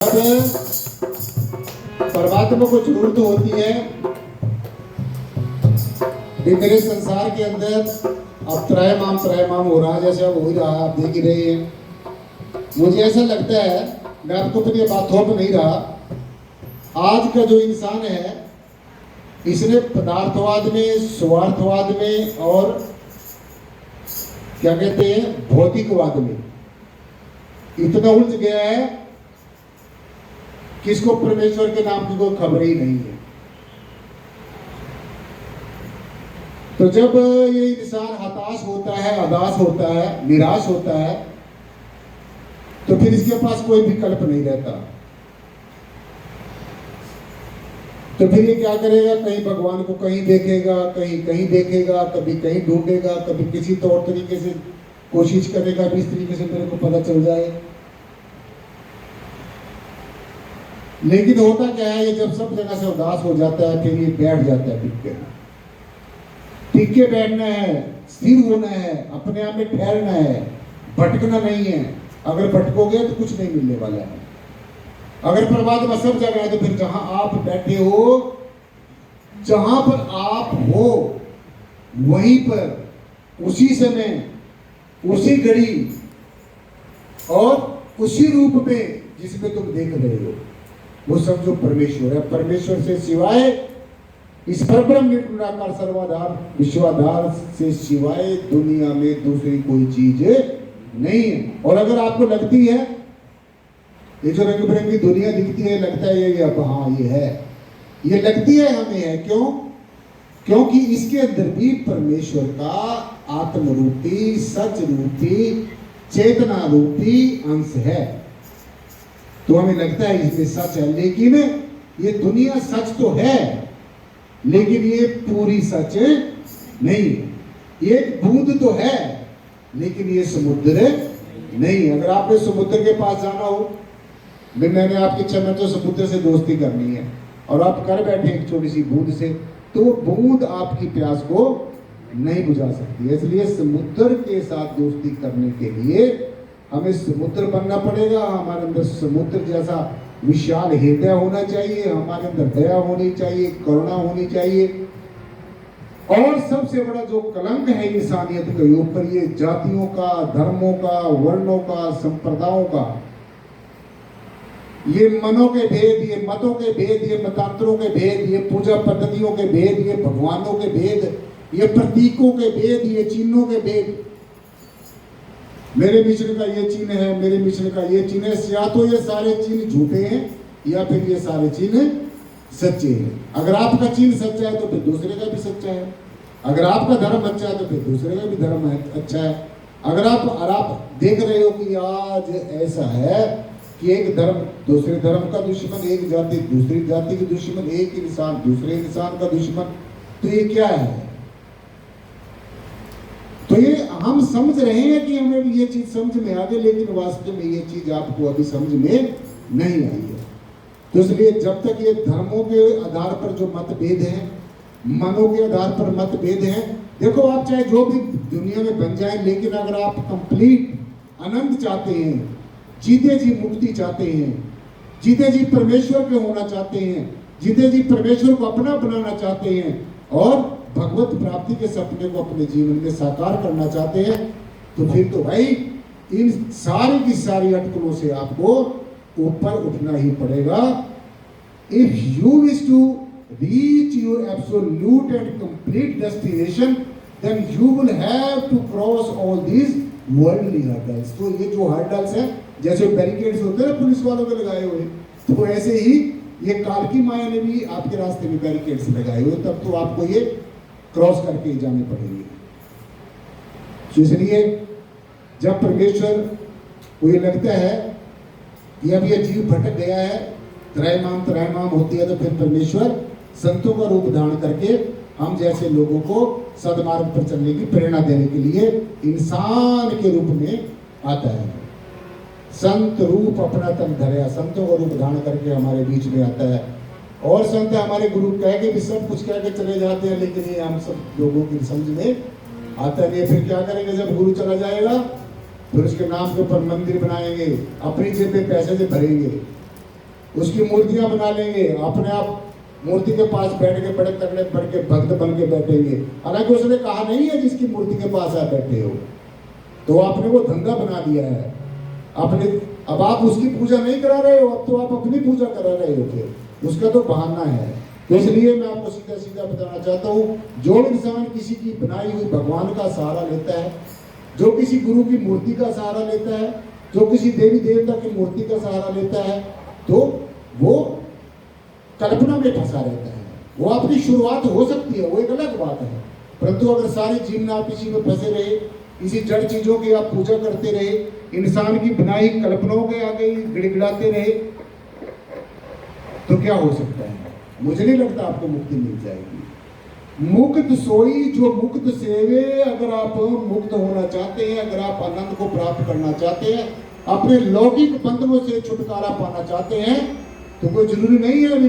जब परमात्मा को जरूरत होती है कि मेरे संसार के अंदर अब त्रयमाम हो रहा है, जैसे अब हो ही रहा है, आप देख ही रहे हैं। मुझे ऐसा लगता है, मैं आपको अपनी बात थोप नहीं रहा, आज का जो इंसान है इसने पदार्थवाद में, स्वार्थवाद में और क्या कहते हैं भौतिकवाद में इतना उलझ गया है कि इसको परमेश्वर के नाम की कोई खबर ही नहीं है। तो जब ये इंसान हताश होता है, अदास होता है, निराश होता है, तो फिर इसके पास कोई विकल्प नहीं रहता। तो फिर ये क्या करेगा, कहीं भगवान को कहीं देखेगा, कहीं कहीं देखेगा, कभी कहीं ढूंढेगा, कभी किसी तौर तरीके से कोशिश करेगा कि इस तरीके से मेरे को पता चल जाए। लेकिन होता क्या है, ये जब सब जगह से उदास हो जाता है, फिर ये बैठ जाता है टिक के बैठना है, स्थिर होना है, अपने आप में ठहरना है, भटकना नहीं है। अगर भटकोगे तो कुछ नहीं मिलने वाला है। अगर परमात्मा सब जगह है तो फिर जहां आप बैठे हो, जहां पर आप हो वहीं पर उसी समय, उसी घड़ी और उसी रूप में जिसमें तुम देख रहे हो, वो समझो परमेश्वर है। परमेश्वर से सिवाय, इस परब्रह्म निराकार सर्वाधार विश्वाधार से सिवाय दुनिया में दूसरी कोई चीज नहीं है। और अगर आपको लगती है ये जो रंग बिरंगी दुनिया दिखती है, लगता है ये अब हाँ ये है, ये लगती है हमें है, क्यों? क्योंकि इसके अंदर भी परमेश्वर का आत्म रूपी, सच रूपी, चेतना रूपी अंश है। तो हमें लगता है इसमें सच है, लेकिन ये दुनिया सच तो है, लेकिन ये पूरी सच नहीं है। एक बूंद तो है, लेकिन ये समुद्र नहीं। अगर आपने समुद्र के पास जाना हो, मैंने आपकी इच्छा में तो समुद्र से दोस्ती करनी है और आप कर बैठे एक छोटी सी बूंद से, तो वो बूंद आपकी प्यास को नहीं बुझा सकती। इसलिए समुद्र के साथ दोस्ती करने के लिए हमें समुद्र बनना पड़ेगा। हमारे अंदर समुद्र जैसा विशाल हृदय होना चाहिए, हमारे अंदर दया होनी चाहिए, करुणा होनी चाहिए। और सबसे बड़ा जो कलंक है इंसानियत के ऊपर, ये जातियों का, धर्मों का, वर्णों का, संप्रदायों का, ये मनों के भेद, ये मतों के भेद, ये मतांतरों के भेद, ये पूजा पद्धतियों के भेद, ये भगवानों के भेद, ये प्रतीकों के भेद, ये चिन्हों के भेद। मेरे मिशन का ये चिन्ह है, मेरे मिशन का ये चिन्ह है। या तो ये सारे चिन्ह झूठे हैं या फिर ये सारे चिन्ह सच्चे हैं। अगर आपका चिन्ह सच्चा है तो फिर दूसरे का भी सच्चा है। अगर आपका धर्म अच्छा है तो फिर दूसरे का भी धर्म अच्छा है। अगर आप देख रहे हो कि आज ऐसा है कि एक धर्म दूसरे धर्म का दुश्मन, एक जाति दूसरी जाति की दुश्मन, एक इंसान दूसरे इंसान का दुश्मन, तो ये क्या है? तो ये हम समझ रहे हैं कि हमें ये चीज समझ में आ गई, लेकिन वास्तव में ये चीज आपको अभी समझ में नहीं आई है। तो इसलिए जब तक ये धर्मों के आधार पर जो मतभेद हैं, मनों के आधार पर मतभेद हैं, देखो आप चाहे जो भी दुनिया में बन जाए, लेकिन अगर आप कंप्लीट आनंद चाहते हैं, जीते जी मुक्ति चाहते हैं, जीते जी परमेश्वर के होना चाहते हैं, जीते जी परमेश्वर को अपना बनाना चाहते हैं और भगवत प्राप्ति के सपने को अपने जीवन में साकार करना चाहते हैं, तो फिर तो भाई इन सारी की सारी अटकलों से आपको ऊपर उठना ही पड़ेगा। If you wish to reach your absolute and complete destination, then you will have to cross all these worldly hurdles. तो ये जो हर्डल्स है, जैसे बैरिकेड्स होते हैं पुलिस वालों के लगाए हुए, तो ऐसे ही ये काल की माया ने भी आपके रास्ते में बैरिकेड्स लगाए हुए, तब तो आपको ये क्रॉस करके जाने पड़ेंगे। तो इसलिए जब परमेश्वर को ये लगता है कि अब ये जीव भटक गया है, त्रयमाम होती है, तो फिर परमेश्वर संतों का रूप धारण करके हम जैसे लोगों को सदमार्ग पर चलने की प्रेरणा देने के लिए इंसान के रूप में आता है। संत रूप अपना तन धरया, संतों का रूप धारण करके हमारे बीच में आता है। और संत हमारे गुरु कह के भी सब कुछ कह के चले जाते हैं, लेकिन ये हम सब लोगों की समझ में आता नहीं। फिर क्या करेंगे, जब गुरु चला जाएगा फिर उसके नाम के ऊपर मंदिर बनाएंगे, अपनी जेब में पैसे से भरेंगे, उसकी मूर्तियां बना लेंगे, अपने आप मूर्ति के पास बैठ के बड़े तगड़े बढ़ के भक्त बन के बैठेंगे। हालांकि उसने कहा नहीं है जिसकी मूर्ति के पास आप बैठे हो, तो आपने वो धंधा बना दिया है आपने। अब आप उसकी पूजा नहीं करा रहे हो, अब तो आप अपनी पूजा करा रहे हो, फिर उसका तो बहाना है। तो इसलिए मैं आपको सीधा सीधा बताना चाहता हूँ, जो इंसान किसी की बनाई हुई भगवान का सहारा लेता है, जो किसी गुरु की मूर्ति का सहारा लेता है, जो किसी देवी देवता की मूर्ति का सहारा लेता है, तो वो कल्पना में फंसा रहता है। वो अपनी शुरुआत हो सकती है, वो एक अलग बात है, परंतु अगर सारी जीवन आप इसी में फंसे रहे, इसी जड़ चीजों की आप पूजा करते रहे, इंसान की बनाई कल्पनाओं के आगे गिड़गिड़ाते रहे, तो क्या हो सकता है? मुझे नहीं लगता आपको मुक्ति मिल जाएगी। मुक्त सोई जो मुक्त सेवे। अगर आप मुक्त होना चाहते हैं, अगर आप आनंद को प्राप्त करना चाहते हैं, अपने लौकिक बंधनों से छुटकारा पाना चाहते हैं, तो कोई जरूरी नहीं है